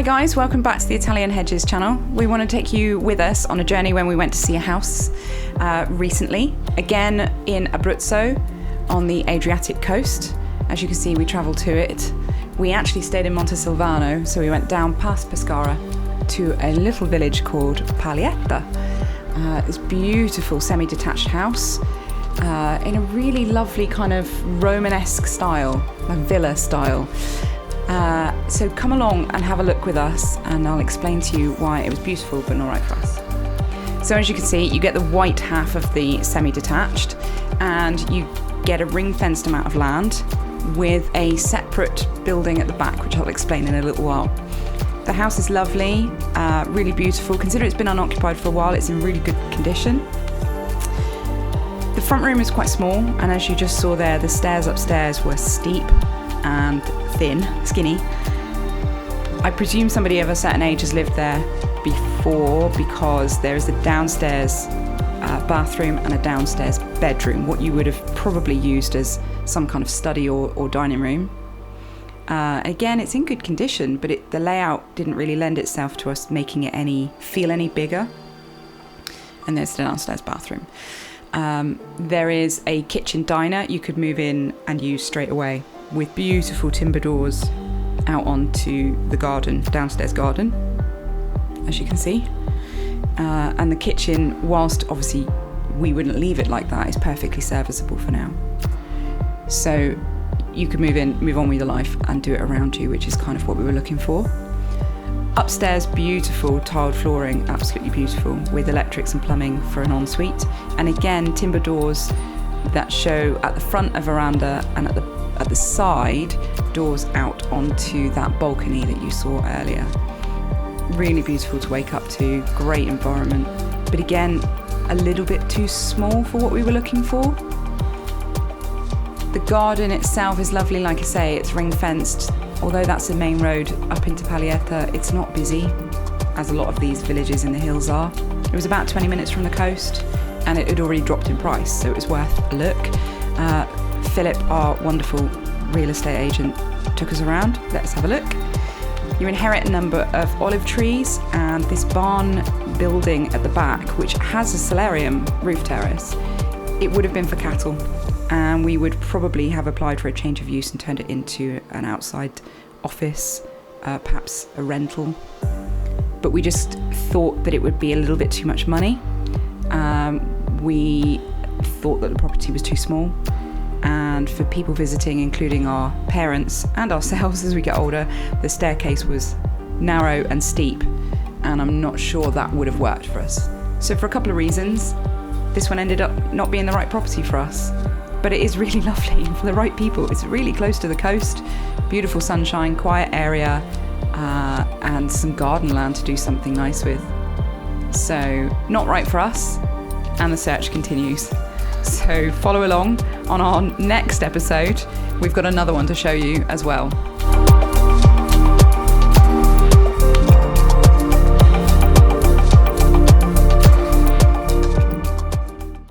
guys, welcome back to the Italian Hedges channel. We want to take you with us on a journey when we went to see a house recently, again in Abruzzo on the Adriatic coast. As you can see, we travelled to it. We actually stayed in Montesilvano, so we went down past Pescara to a little village called Paglieta. This beautiful semi-detached house in a really lovely kind of Romanesque style, a villa style. So come along and have a look with us, and I'll explain to you why it was beautiful but not right for us. So as you can see, you get the white half of the semi-detached, and you get a ring-fenced amount of land with a separate building at the back, which I'll explain in a little while. The house is lovely, really beautiful. Consider it's been unoccupied for a while, it's in really good condition. The front room is quite small, and as you just saw there, the stairs upstairs were steep and thin, skinny. I presume somebody of a certain age has lived there before, because there is a downstairs bathroom and a downstairs bedroom, what you would have probably used as some kind of study or dining room. Again, it's in good condition, but the layout didn't really lend itself to us making it feel any bigger. And there's the downstairs bathroom. There is a kitchen diner you could move in and use straight away, with beautiful timber doors out onto the garden, downstairs garden, as you can see. And the kitchen, whilst obviously we wouldn't leave it like that, is perfectly serviceable for now. So you could move on with your life and do it around you, which is kind of what we were looking for. Upstairs, beautiful tiled flooring, absolutely beautiful, with electrics and plumbing for an ensuite. And again, timber doors that show at the front a veranda, and at the side, doors out onto that balcony that you saw earlier. Really beautiful to wake up to, great environment, but again, a little bit too small for what we were looking for. The garden itself is lovely, like I say, it's ring fenced. Although that's the main road up into Paglieta, it's not busy, as a lot of these villages in the hills are. It was about 20 minutes from the coast, and it had already dropped in price, so it was worth a look. Philip, our wonderful real estate agent, took us around. Let's have a look. You inherit a number of olive trees and this barn building at the back, which has a solarium roof terrace. It would have been for cattle, and we would probably have applied for a change of use and turned it into an outside office, perhaps a rental. But we just thought that it would be a little bit too much money. We thought that the property was too small, and for people visiting, including our parents and ourselves as we get older, the staircase was narrow and steep, and I'm not sure that would have worked for us. So for a couple of reasons, this one ended up not being the right property for us. But it is really lovely for the right people. It's really close to the coast, beautiful sunshine, quiet area, and some garden land to do something nice with. So not right for us, and the search continues. So follow along on our next episode. We've got another one to show you as well.